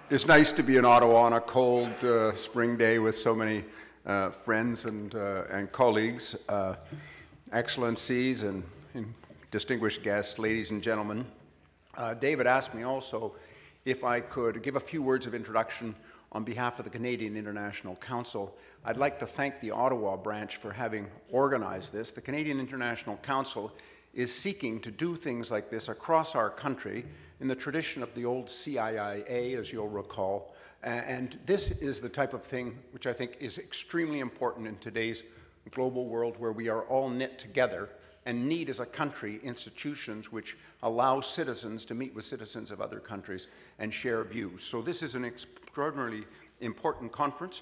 It's nice to be in Ottawa on a cold spring day with so many friends and colleagues, excellencies and distinguished guests, ladies and gentlemen. David asked me also if I could give a few words of introduction on behalf of the Canadian International Council. I'd like to thank the Ottawa branch for having organized this. The Canadian International Council is seeking to do things like this across our country in the tradition of the old CIIA, as you'll recall. And this is the type of thing which I think is extremely important in today's global world where we are all knit together and need as a country institutions which allow citizens to meet with citizens of other countries and share views. So this is an extraordinarily important conference,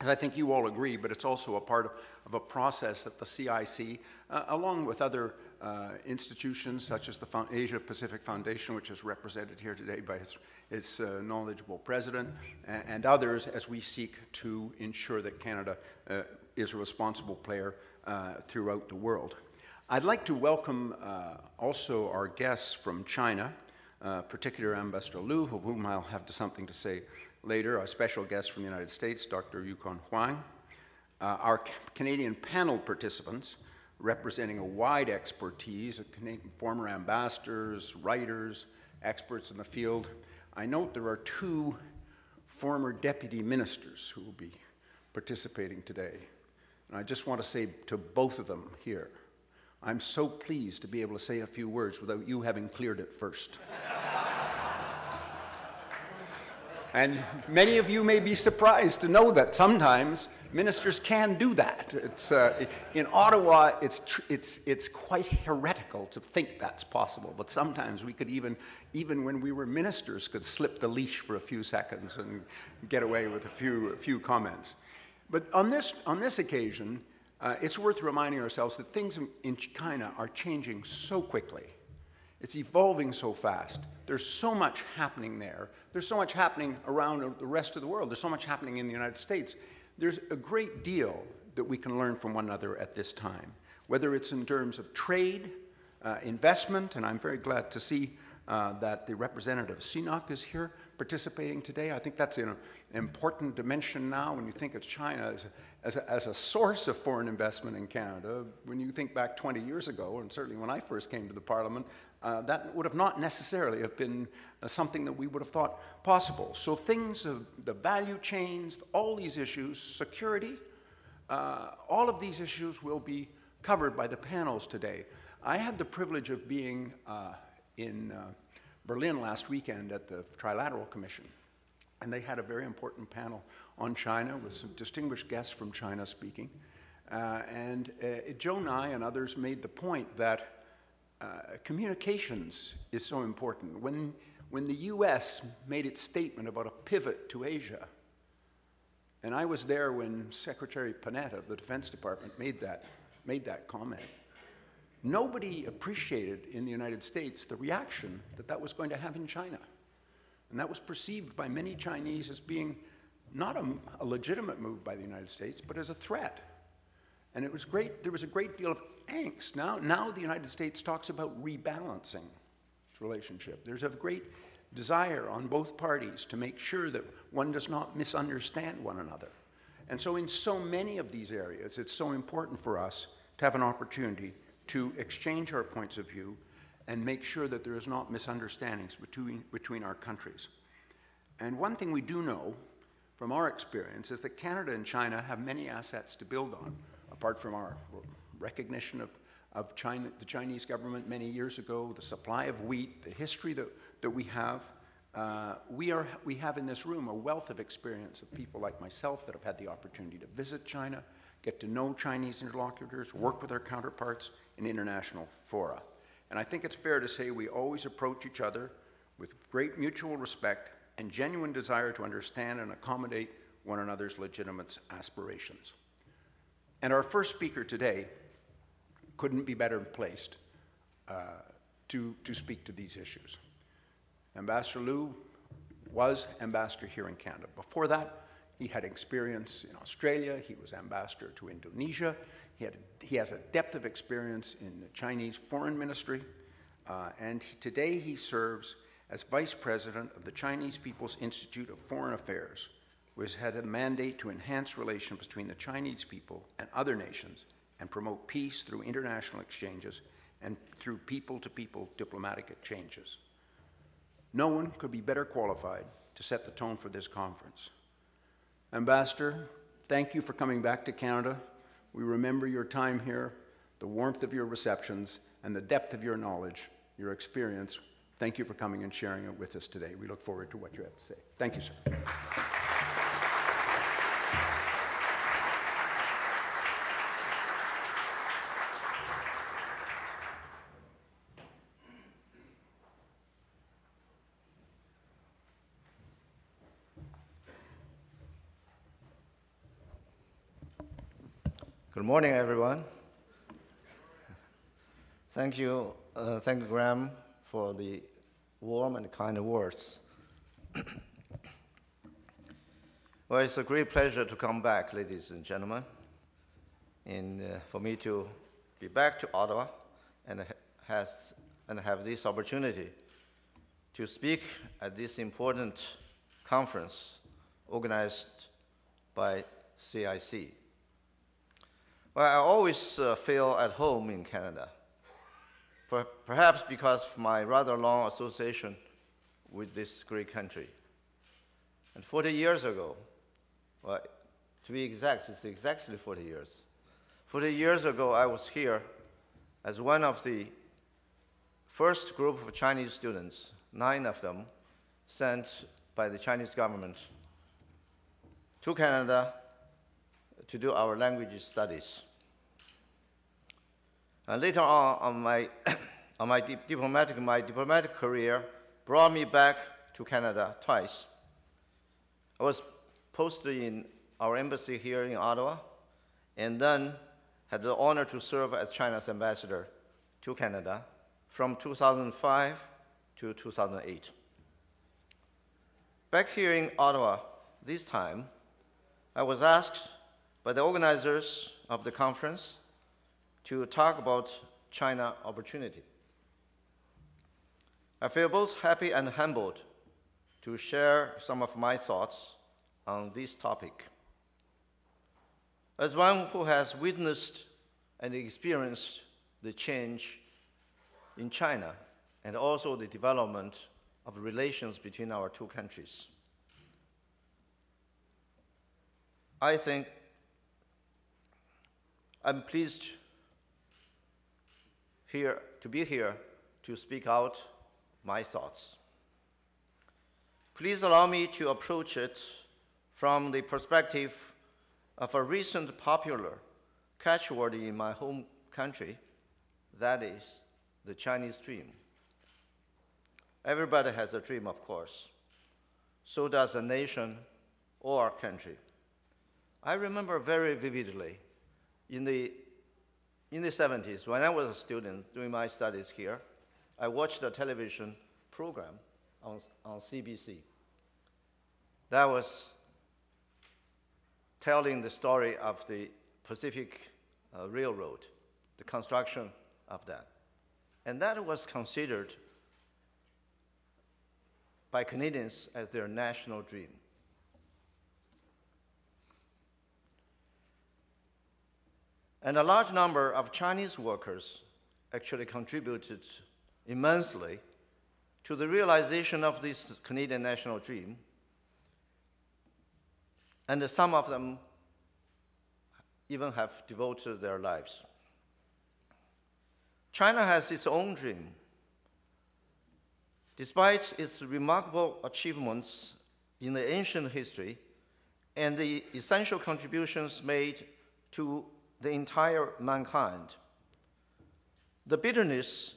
as I think you all agree, but it's also a part of a process that the CIC, along with other institutions such as the Asia Pacific Foundation, which is represented here today by its knowledgeable president, and others, as we seek to ensure that Canada is a responsible player throughout the world. I'd like to welcome also our guests from China, particularly Ambassador Liu, of whom I'll have something to say later, our special guest from the United States, Dr. Yukon Huang, our Canadian panel participants, representing a wide expertise of former ambassadors, writers, experts in the field. I note there are two former deputy ministers who will be participating today. And I just want to say to both of them here, I'm so pleased to be able to say a few words without you having cleared it first. And many of you may be surprised to know that sometimes ministers can do that. It's, in Ottawa, it's quite heretical to think that's possible, but sometimes we could even when we were ministers, could slip the leash for a few seconds and get away with a few comments. But on this occasion, it's worth reminding ourselves that things in China are changing so quickly. It's evolving so fast. There's so much happening there. There's so much happening around the rest of the world. There's so much happening in the United States. There's a great deal that we can learn from one another at this time, whether it's in terms of trade, investment, and I'm very glad to see that the representative CNOC is here participating today. I think that's an important dimension now when you think of China as a source of foreign investment in Canada. When you think back 20 years ago, and certainly when I first came to the Parliament, that would have not necessarily have been something that we would have thought possible. So things, the value chains, all these issues, security, all of these issues will be covered by the panels today. I had the privilege of being in Berlin last weekend at the Trilateral Commission, and they had a very important panel on China with some distinguished guests from China speaking. Joe Nye and others made the point that communications is so important. When the US made its statement about a pivot to Asia, and I was there when Secretary Panetta of the Defense Department made that comment, nobody appreciated in the United States the reaction that was going to have in China. And that was perceived by many Chinese as being not a legitimate move by the United States, but as a threat. And it was great. There was a great deal of angst. Now the United States talks about rebalancing its relationship. There's a great desire on both parties to make sure that one does not misunderstand one another. And so in so many of these areas, it's so important for us to have an opportunity to exchange our points of view and make sure that there is not misunderstandings between our countries. And one thing we do know from our experience is that Canada and China have many assets to build on, apart from our recognition of China, the Chinese government many years ago, the supply of wheat, the history that we have. We have in this room a wealth of experience of people like myself that have had the opportunity to visit China, get to know Chinese interlocutors, work with our counterparts in international fora. And I think it's fair to say we always approach each other with great mutual respect and genuine desire to understand and accommodate one another's legitimate aspirations. And our first speaker today couldn't be better placed to speak to these issues. Ambassador Liu was ambassador here in Canada. Before that, he had experience in Australia. He was ambassador to Indonesia. He has a depth of experience in the Chinese foreign ministry. And today he serves As Vice President of the Chinese People's Institute of Foreign Affairs, which had a mandate to enhance relations between the Chinese people and other nations and promote peace through international exchanges and through people-to-people diplomatic exchanges. No one could be better qualified to set the tone for this conference. Ambassador, thank you for coming back to Canada. We remember your time here, the warmth of your receptions, and the depth of your knowledge, your experience. Thank you for coming and sharing it with us today. We look forward to what you have to say. Thank you, sir. Good morning, everyone. Thank you, Graham, for the warm and kind words. Well, it's a great pleasure to come back, ladies and gentlemen, and for me to be back to Ottawa and have this opportunity to speak at this important conference organized by CIC. Well, I always feel at home in Canada, perhaps because of my rather long association with this great country. And 40 years ago, well, to be exact, it's exactly 40 years. 40 years ago, I was here as one of the first group of Chinese students, 9 of them, sent by the Chinese government to Canada to do our language studies. And later on my diplomatic career brought me back to Canada twice. I was posted in our embassy here in Ottawa, and then had the honor to serve as China's ambassador to Canada from 2005 to 2008. Back here in Ottawa this time, I was asked by the organizers of the conference to talk about China opportunity. I feel both happy and humbled to share some of my thoughts on this topic. As one who has witnessed and experienced the change in China and also the development of relations between our two countries, I think I'm pleased to be here to speak out my thoughts. Please allow me to approach it from the perspective of a recent popular catchword in my home country, that is the Chinese dream. Everybody has a dream, of course. So does a nation or a country. I remember very vividly in the 70s, when I was a student doing my studies here, I watched a television program on CBC that was telling the story of the Pacific Railroad, the construction of that. And that was considered by Canadians as their national dream. And a large number of Chinese workers actually contributed immensely to the realization of this Canadian national dream. And some of them even have devoted their lives. China has its own dream. Despite its remarkable achievements in the ancient history and the essential contributions made to the entire mankind, the bitterness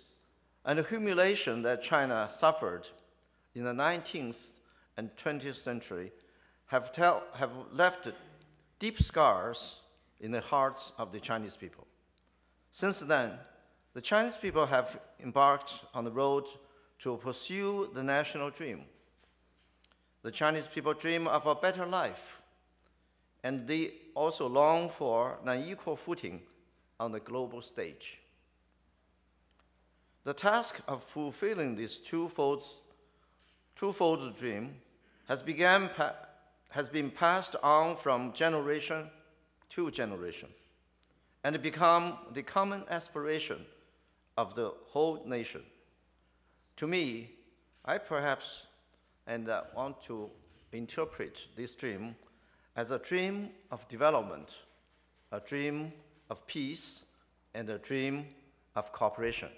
and humiliation that China suffered in the 19th and 20th century have left deep scars in the hearts of the Chinese people. Since then, the Chinese people have embarked on the road to pursue the national dream. The Chinese people dream of a better life, and they also long for an equal footing on the global stage. The task of fulfilling this twofold twofold dream has been passed on from generation to generation and become the common aspiration of the whole nation. To me, I perhaps want to interpret this dream as a dream of development, a dream of peace, and a dream of cooperation.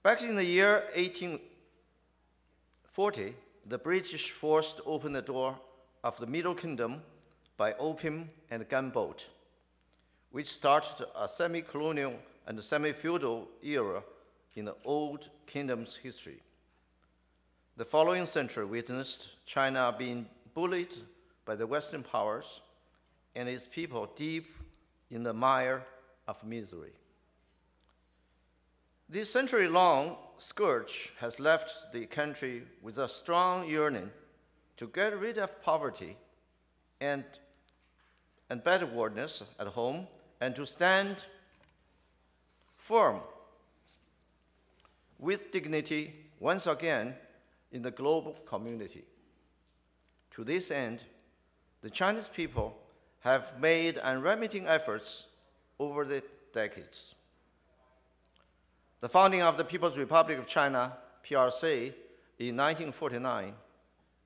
Back in the year 1840, the British forced open the door of the Middle Kingdom by opium and gunboat, which started a semi-colonial and semi-feudal era in the Old Kingdom's history. The following century witnessed China being bullied by the Western powers and its people deep in the mire of misery. This century-long scourge has left the country with a strong yearning to get rid of poverty and backwardness at home and to stand firm with dignity once again in the global community. To this end, the Chinese people have made unremitting efforts over the decades. The founding of the People's Republic of China, PRC, in 1949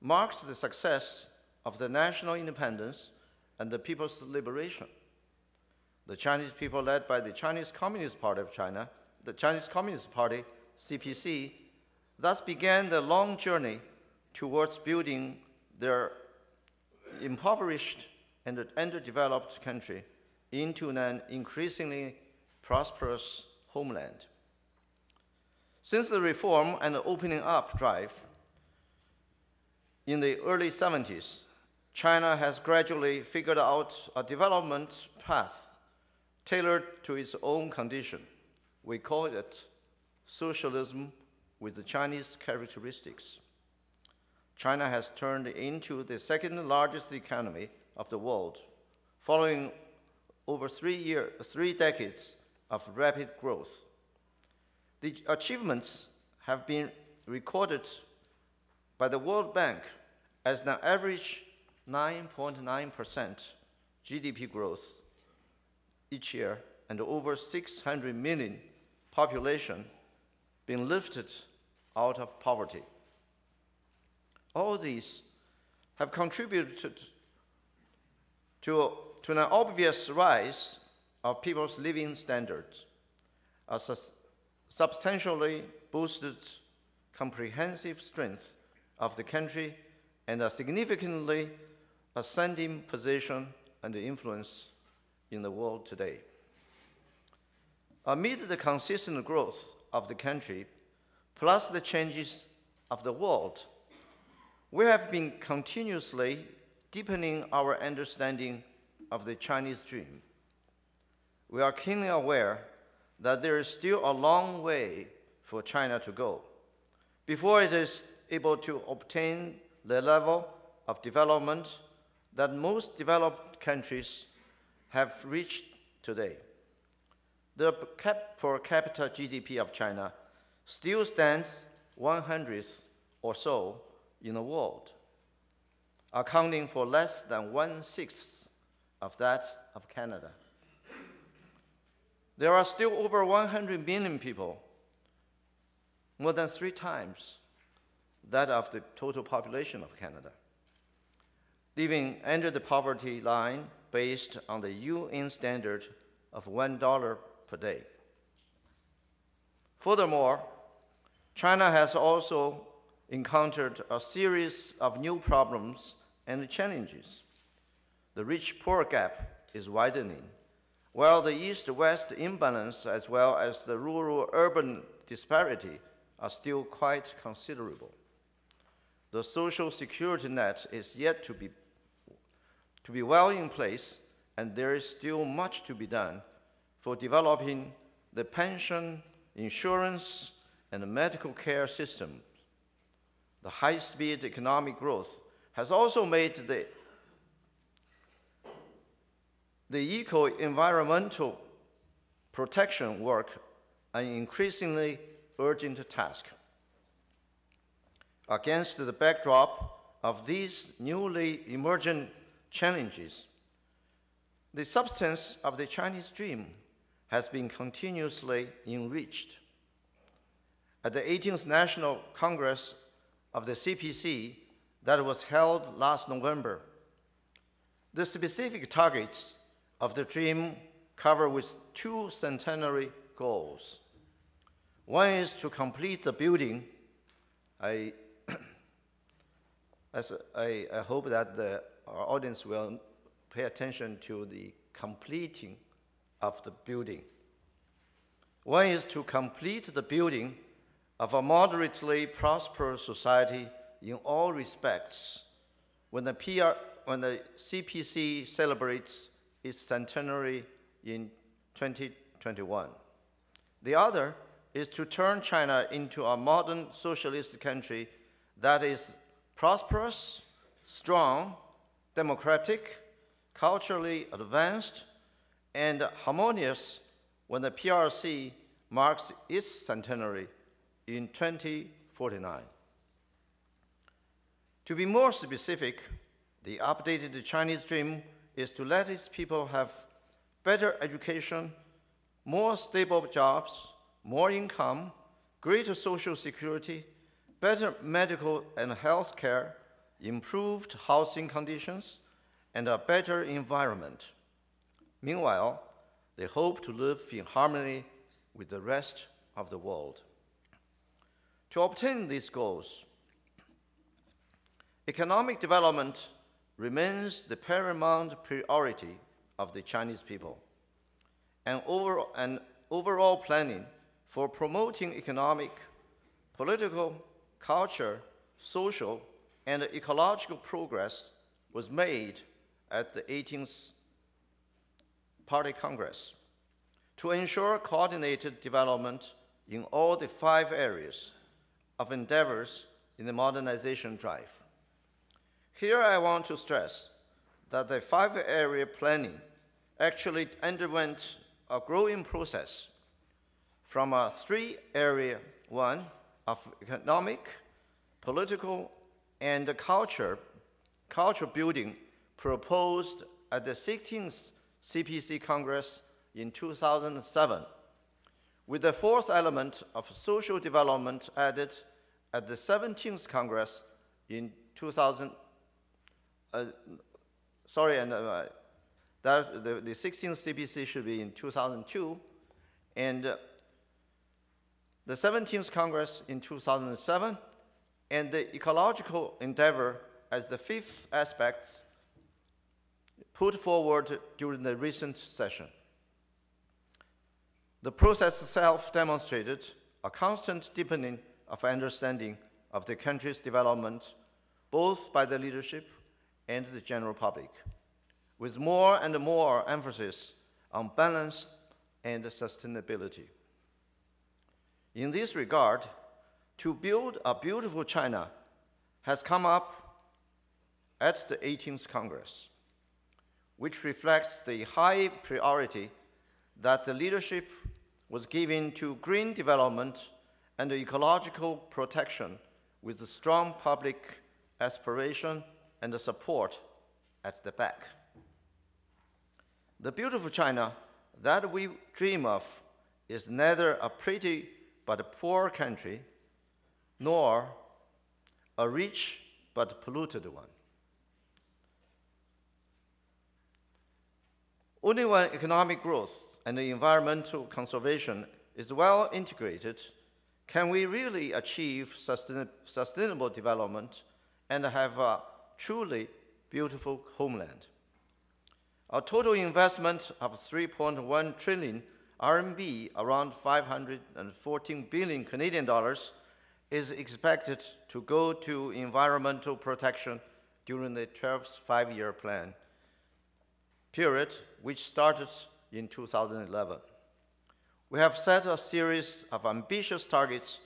marked the success of the national independence and the people's liberation. The Chinese people, led by the Chinese Communist Party of China, the Chinese Communist Party, CPC, thus began the long journey towards building their impoverished and underdeveloped country into an increasingly prosperous homeland. Since the reform and the opening up drive in the early 70s, China has gradually figured out a development path tailored to its own condition. We call it socialism with the Chinese characteristics. China has turned into the second largest economy of the world, following over 3 decades of rapid growth. The achievements have been recorded by the World Bank as an average 9.9% GDP growth each year and over 600 million population being lifted out of poverty. All these have contributed to an obvious rise of people's living standards, a substantially boosted comprehensive strength of the country, and a significantly ascending position and influence in the world today. Amid the consistent growth of the country, plus the changes of the world, we have been continuously deepening our understanding of the Chinese dream. We are keenly aware that there is still a long way for China to go before it is able to obtain the level of development that most developed countries have reached today. The per capita GDP of China still stands 100th or so in the world, accounting for less than 1/6 of that of Canada. There are still over 100 million people, more than 3 times that of the total population of Canada, living under the poverty line based on the UN standard of $1 per day. Furthermore, China has also encountered a series of new problems and challenges. The rich-poor gap is widening, while the East-West imbalance as well as the rural-urban disparity are still quite considerable. The social security net is yet to be well in place, and there is still much to be done for developing the pension, insurance, and medical care systems. The high-speed economic growth has also made the eco-environmental protection work an increasingly urgent task. Against the backdrop of these newly emergent challenges, the substance of the Chinese dream has been continuously enriched. At the 18th National Congress of the CPC that was held last November, the specific targets of the dream cover with two centenary goals. One is to complete the building. I hope that our audience will pay attention to the completing of the building. One is to complete the building of a moderately prosperous society in all respects when the CPC celebrates its centenary in 2021. The other is to turn China into a modern socialist country that is prosperous, strong, democratic, culturally advanced, and harmonious when the PRC marks its centenary in 2049. To be more specific, the updated Chinese dream is to let its people have better education, more stable jobs, more income, greater social security, better medical and health care, improved housing conditions, and a better environment. Meanwhile, they hope to live in harmony with the rest of the world. To obtain these goals, economic development remains the paramount priority of the Chinese people, and overall planning for promoting economic, political, culture, social, and ecological progress was made at the 18th Party Congress to ensure coordinated development in all the 5 areas of endeavors in the modernization drive. Here I want to stress that the 5-area planning actually underwent a growing process from a 3-area one of economic, political, and culture building proposed at the 16th CPC Congress in 2007, with the 4th element of social development added at the 17th Congress in 2000. The 16th CPC should be in 2002, and the 17th Congress in 2007, and the ecological endeavor as the 5th aspect put forward during the recent session. The process itself demonstrated a constant deepening of understanding of the country's development, both by the leadership and the general public, with more and more emphasis on balance and sustainability. In this regard, to build a beautiful China has come up at the 18th Congress, which reflects the high priority that the leadership was giving to green development and ecological protection with the strong public aspiration and the support at the back. The beautiful China that we dream of is neither a pretty but a poor country, nor a rich but polluted one. Only when economic growth and environmental conservation is well integrated can we really achieve sustainable development and have a truly beautiful homeland. A total investment of 3.1 trillion RMB, around 514 billion Canadian dollars, is expected to go to environmental protection during the 12th five-year plan period, which started in 2011. We have set a series of ambitious targets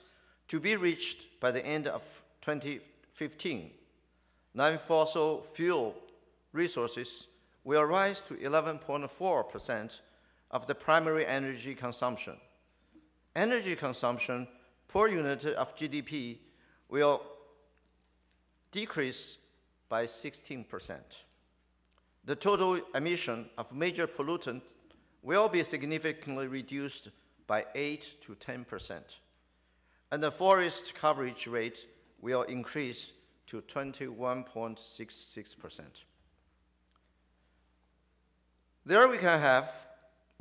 to be reached by the end of 2015. Non-fossil fuel resources will rise to 11.4% of the primary energy consumption. Energy consumption per unit of GDP will decrease by 16%. The total emission of major pollutants will be significantly reduced by 8 to 10%, and the forest coverage rate will increase to 21.66%. There we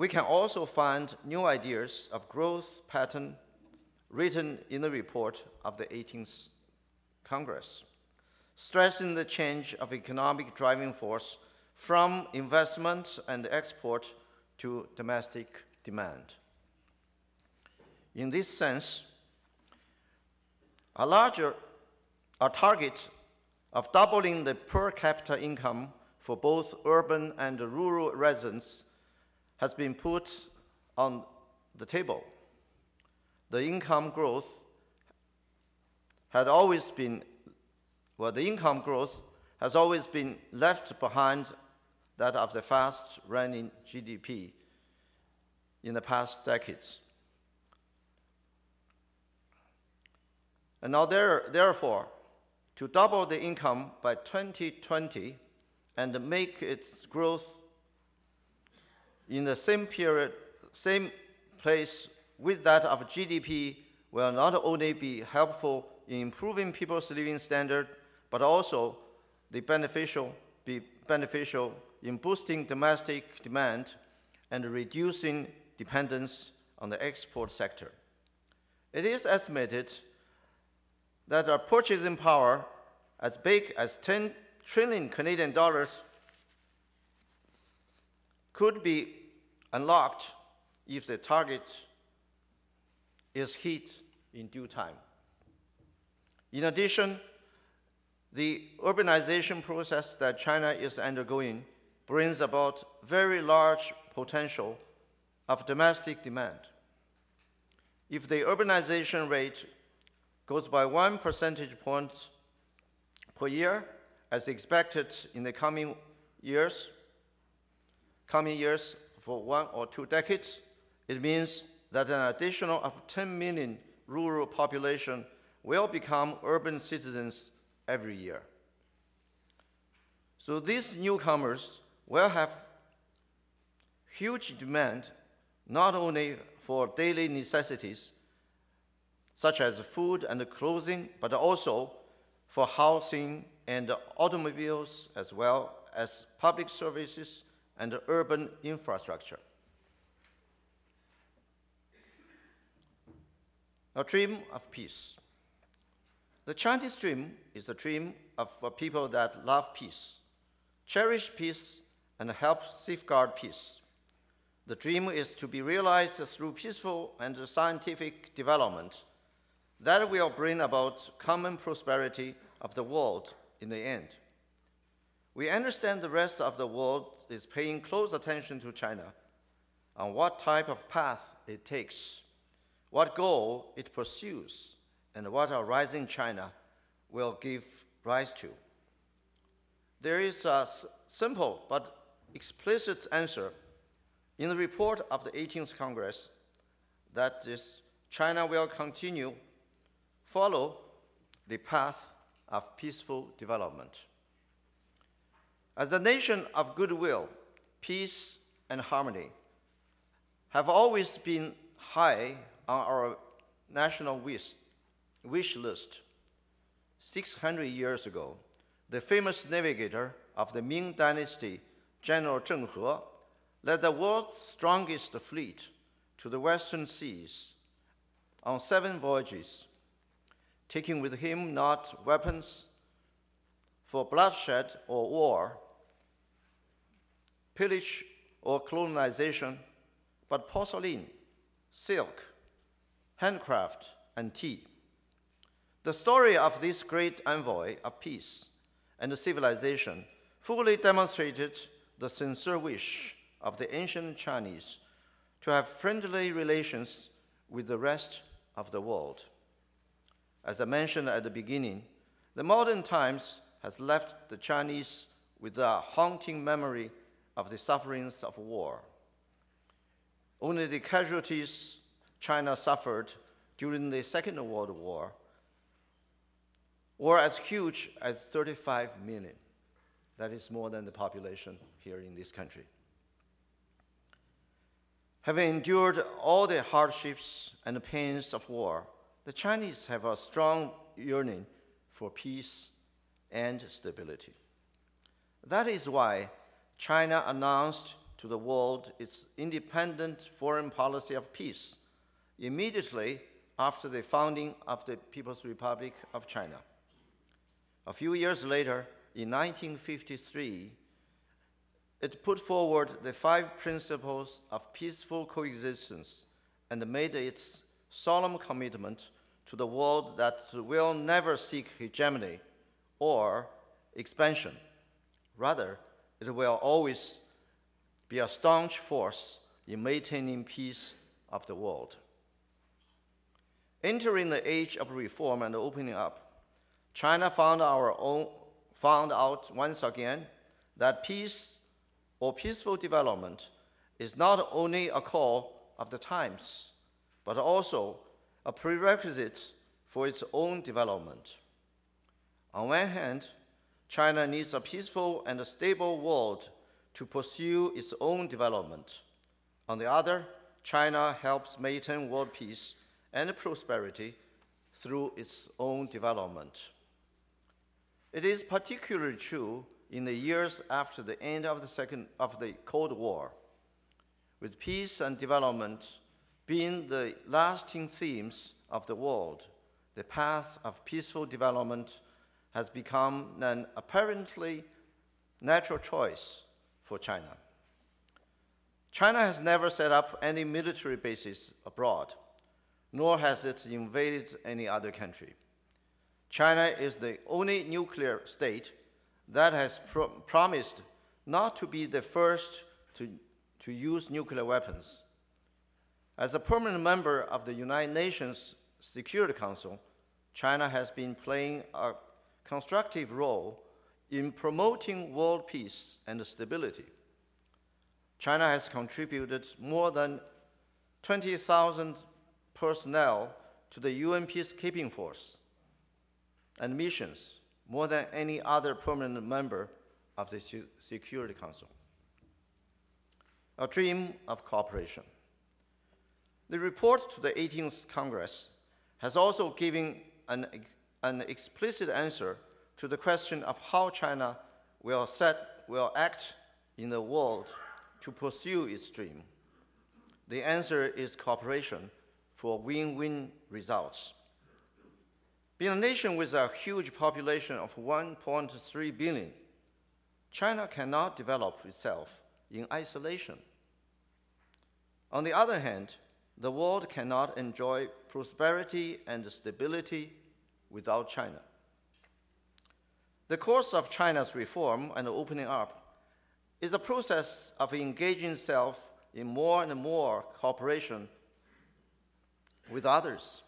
can also find new ideas of growth pattern written in the report of the 18th Congress, stressing the change of economic driving force from investment and export to domestic demand. In this sense, a target of doubling the per capita income for both urban and rural residents has been put on the table. The income growth has always been left behind that of the fast-running GDP in the past decades. And now therefore, to double the income by 2020 and make its growth in the same period, same place with that of GDP will not only be helpful in improving people's living standard, but also be beneficial in boosting domestic demand and reducing dependence on the export sector. It is estimated that our purchasing power as big as 10 trillion Canadian dollars could be unlocked if the target is hit in due time. In addition, the urbanization process that China is undergoing brings about very large potential of domestic demand. If the urbanization rate goes by 1 percentage point per year, as expected in the coming years for 1 or 2 decades, it means that an additional of 10 million rural population will become urban citizens every year. So these newcomers will have huge demand not only for daily necessities such as food and clothing, but also for housing and automobiles, as well as public services and urban infrastructure. A dream of peace. The Chinese dream is a dream of people that love peace, cherish peace, and help safeguard peace. The dream is to be realized through peaceful and scientific development that will bring about common prosperity of the world in the end. We understand the rest of the world is paying close attention to China on what type of path it takes, what goal it pursues, and what a rising China will give rise to. There is a simple but explicit answer in the report of the 18th Congress, that is, China will follow the path of peaceful development. As a nation of goodwill, peace, and harmony have always been high on our national wish list. 600 years ago, the famous navigator of the Ming Dynasty, General Zheng He, led the world's strongest fleet to the western seas on 7 voyages, taking with him not weapons for bloodshed or war, pillage or colonization, but porcelain, silk, handcraft, and tea. The story of this great envoy of peace and civilization fully demonstrated the sincere wish of the ancient Chinese to have friendly relations with the rest of the world. As I mentioned at the beginning, the modern times has left the Chinese with a haunting memory of the sufferings of war. Only the casualties China suffered during the Second World War or as huge as 35 million. That is more than the population here in this country. Having endured all the hardships and the pains of war, the Chinese have a strong yearning for peace and stability. That is why China announced to the world its independent foreign policy of peace immediately after the founding of the People's Republic of China. A few years later, in 1953, it put forward the 5 principles of peaceful coexistence and made its solemn commitment to the world that will never seek hegemony or expansion. Rather, it will always be a staunch force in maintaining peace of the world. Entering the age of reform and opening up, China found out once again that peace or peaceful development is not only a call of the times, but also a prerequisite for its own development. On one hand, China needs a peaceful and a stable world to pursue its own development. On the other, China helps maintain world peace and prosperity through its own development. It is particularly true in the years after the end of the Cold War, with peace and development being the lasting themes of the world. The path of peaceful development has become an apparently natural choice for China. China has never set up any military bases abroad, nor has it invaded any other country. China is the only nuclear state that has promised not to be the first to use nuclear weapons. As a permanent member of the United Nations Security Council, China has been playing a constructive role in promoting world peace and stability. China has contributed more than 20,000 personnel to the UN peacekeeping force and missions, more than any other permanent member of the Security Council. A dream of cooperation. The report to the 18th Congress has also given an explicit answer to the question of how China will act in the world to pursue its dream. The answer is cooperation for win-win results. Being a nation with a huge population of 1.3 billion, China cannot develop itself in isolation. On the other hand, the world cannot enjoy prosperity and stability without China. The course of China's reform and opening up is a process of engaging itself in more and more cooperation with others.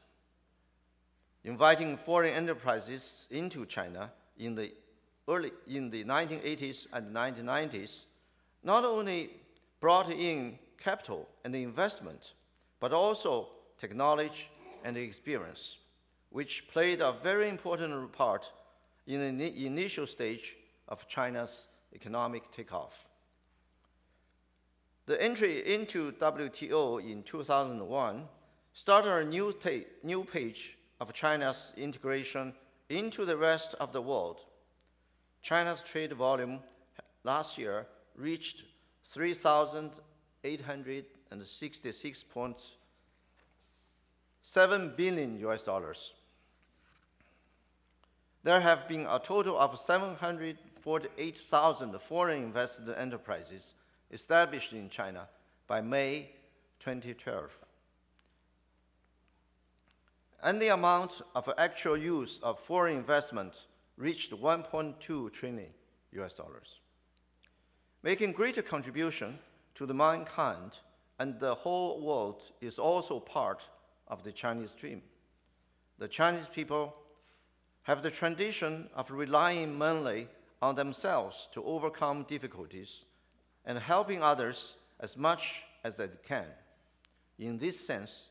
Inviting foreign enterprises into China in the 1980s and 1990s not only brought in capital and investment, but also technology and experience, which played a very important part in the initial stage of China's economic takeoff. The entry into WTO in 2001 started a new page of China's integration into the rest of the world. China's trade volume last year reached $3,866.7 billion US. There have been a total of 748,000 foreign invested enterprises established in China by May 2012. And the amount of actual use of foreign investment reached 1.2 trillion US. Making greater contribution to the mankind and the whole world is also part of the Chinese dream. The Chinese people have the tradition of relying mainly on themselves to overcome difficulties and helping others as much as they can. In this sense,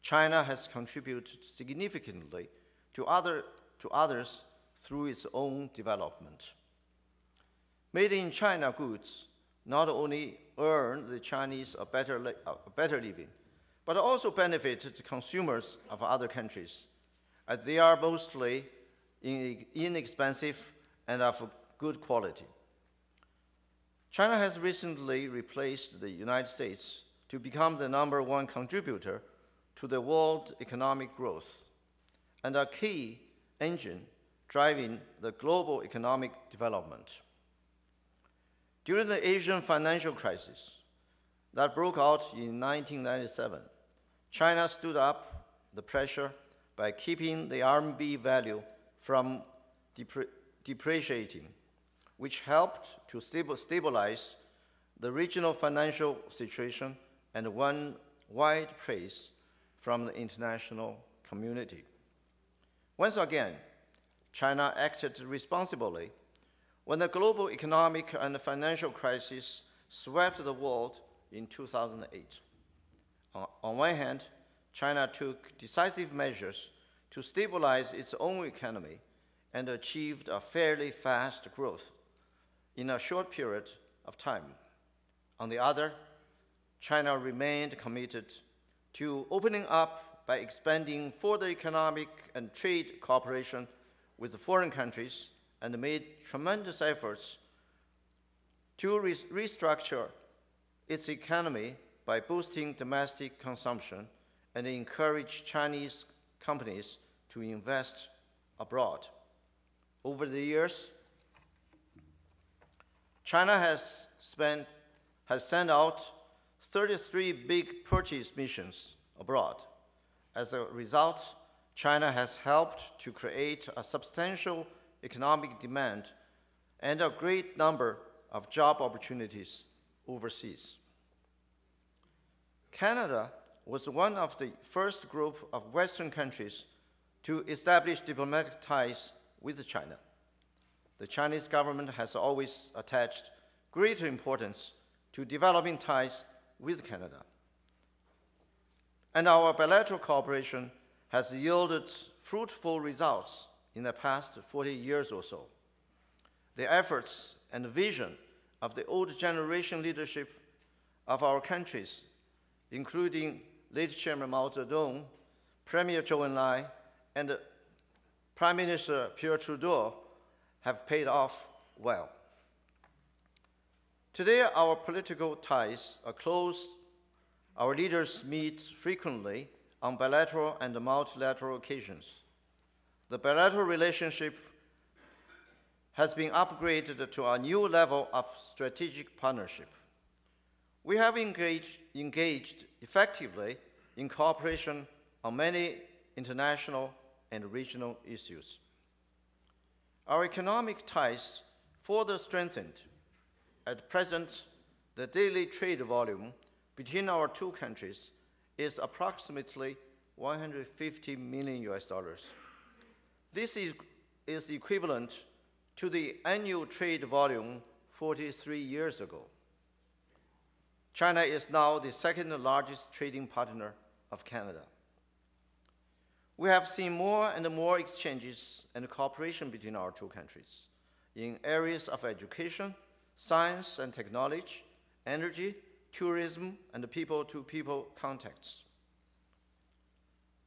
China has contributed significantly to others through its own development. Made in China goods not only earn the Chinese a better living, but also benefit the consumers of other countries, as they are mostly inexpensive and of good quality. China has recently replaced the United States to become the #1 contributor to the world economic growth and a key engine driving the global economic development. During the Asian financial crisis that broke out in 1997, China stood up the pressure by keeping the RMB value from depreciating, which helped to stabilize the regional financial situation and won wide praise from the international community. Once again, China acted responsibly when the global economic and financial crisis swept the world in 2008. On one hand, China took decisive measures to stabilize its own economy and achieved a fairly fast growth in a short period of time. On the other, China remained committed to opening up by expanding further economic and trade cooperation with foreign countries and made tremendous efforts to restructure its economy by boosting domestic consumption and encourage Chinese companies to invest abroad. Over the years, China has sent out 33 big purchase missions abroad. As a result, China has helped to create a substantial economic demand and a great number of job opportunities overseas. Canada was one of the first group of Western countries to establish diplomatic ties with China. The Chinese government has always attached great importance to developing ties with Canada. And our bilateral cooperation has yielded fruitful results in the past 40 years or so. The efforts and vision of the old generation leadership of our countries, including late Chairman Mao Zedong, Premier Zhou Enlai, and Prime Minister Pierre Trudeau, have paid off well. Today, our political ties are close. Our leaders meet frequently on bilateral and multilateral occasions. The bilateral relationship has been upgraded to a new level of strategic partnership. We have engaged effectively in cooperation on many international and regional issues. Our economic ties further strengthened. At present, the daily trade volume between our two countries is approximately $150 million. This is equivalent to the annual trade volume 43 years ago. China is now the second largest trading partner of Canada. We have seen more and more exchanges and cooperation between our two countries in areas of education, science and technology, energy, tourism, and people-to-people contacts.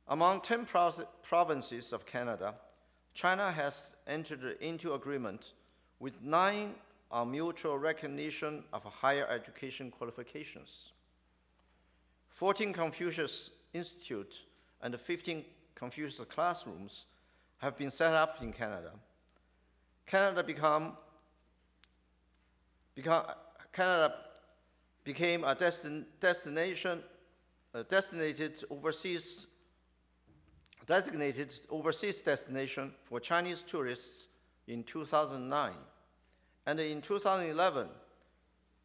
Among 10 provinces of Canada, China has entered into agreement with 9 on mutual recognition of higher education qualifications. 14 Confucius Institute and 15 Confucius classrooms have been set up in Canada. Canada became a designated overseas destination for Chinese tourists in 2009. And in 2011,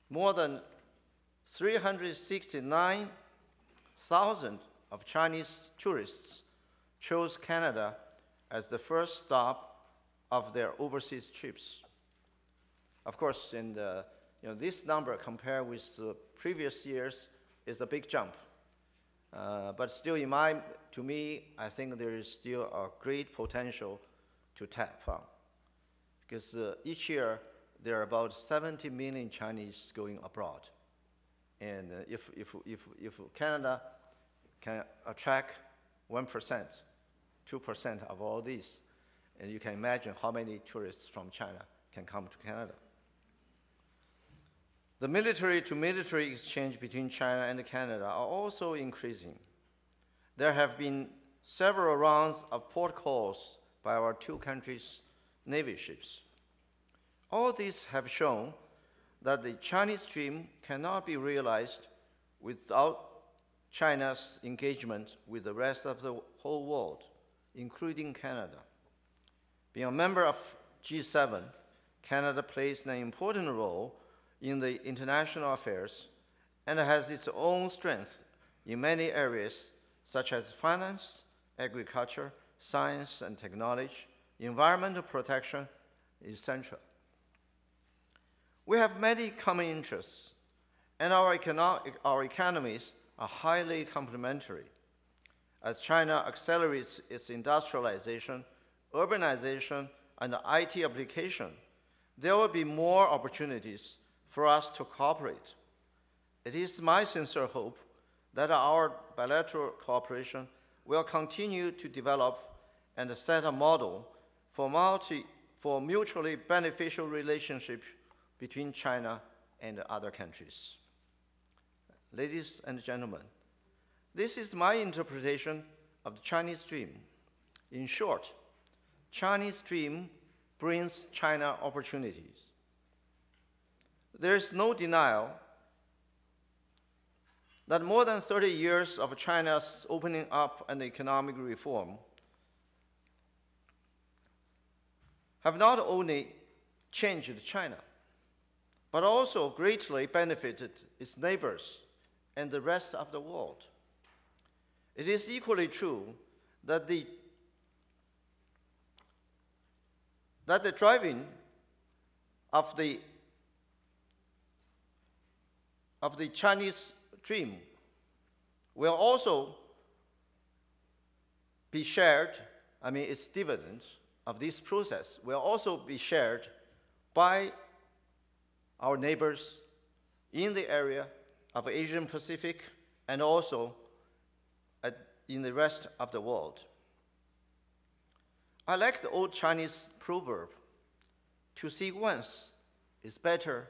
more than 369,000 of Chinese tourists chose Canada as the first stop of their overseas trips. Of course, this number compared with the previous years is a big jump. But still, to me, I think there is still a great potential to tap on. because each year there are about 70 million Chinese going abroad. And if Canada can attract 1%, 2% of all these, and you can imagine how many tourists from China can come to Canada. The military-to-military exchange between China and Canada are also increasing. There have been several rounds of port calls by our two countries' Navy ships. All these have shown that the Chinese dream cannot be realized without China's engagement with the rest of the whole world, including Canada. Being a member of G7, Canada plays an important role in the international affairs and has its own strength in many areas such as finance, agriculture, science and technology, environmental protection, etc. We have many common interests, and our economies are highly complementary. As China accelerates its industrialization, urbanization, and IT application, there will be more opportunities for us to cooperate. It is my sincere hope that our bilateral cooperation will continue to develop and set a model for mutually beneficial relationships between China and other countries. Ladies and gentlemen, this is my interpretation of the Chinese dream. In short, Chinese dream brings China opportunities. There is no denial that more than 30 years of China's opening up and economic reform have not only changed China, but also greatly benefited its neighbors and the rest of the world. It is equally true that the driving of the Chinese dream will also be shared, its dividends of this process will also be shared by our neighbors in the area of Asian Pacific and also in the rest of the world. I like the old Chinese proverb, to see once is better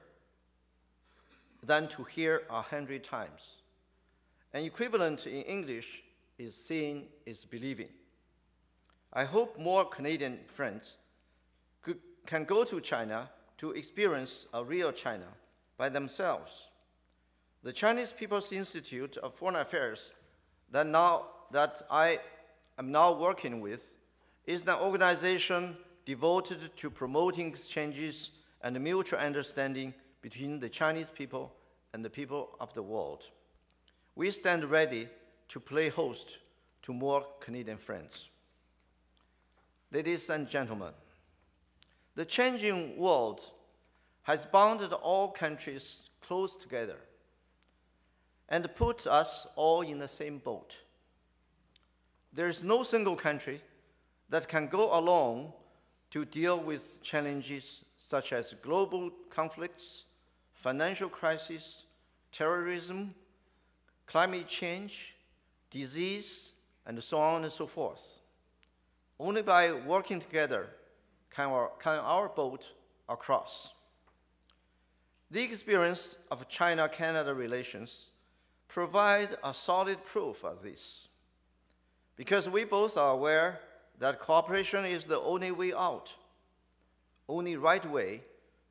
than to hear 100 times. An equivalent in English is seeing is believing. I hope more Canadian friends can go to China to experience a real China by themselves. The Chinese People's Institute of Foreign Affairs that I am now working with is an organization devoted to promoting exchanges and mutual understanding between the Chinese people and the people of the world. We stand ready to play host to more Canadian friends. Ladies and gentlemen, the changing world has bounded all countries close together and put us all in the same boat. There is no single country that can go alone to deal with challenges such as global conflicts, financial crisis, terrorism, climate change, disease, and so on and so forth. Only by working together can our boat across. The experience of China-Canada relations provide a solid proof of this, because we both are aware that cooperation is the only way out, only right way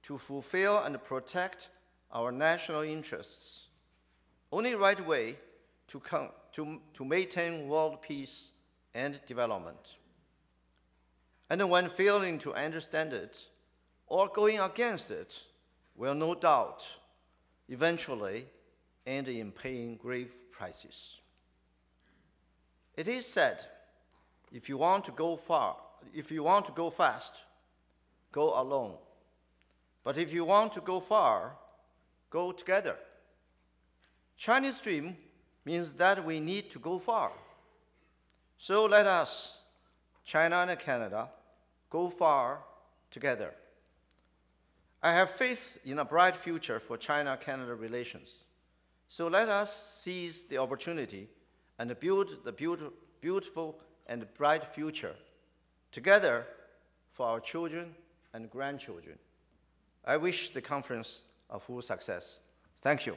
to fulfill and protect our national interests, only right way to maintain world peace and development. And when failing to understand it or going against it will no doubt eventually end in paying grave prices. It is said, if you want to go fast, go alone. But if you want to go far, go together. Chinese dream means that we need to go far. So let us, China and Canada, go far together. I have faith in a bright future for China-Canada relations. So let us seize the opportunity and build the beautiful and bright future together for our children and grandchildren. I wish the conference a full success. Thank you.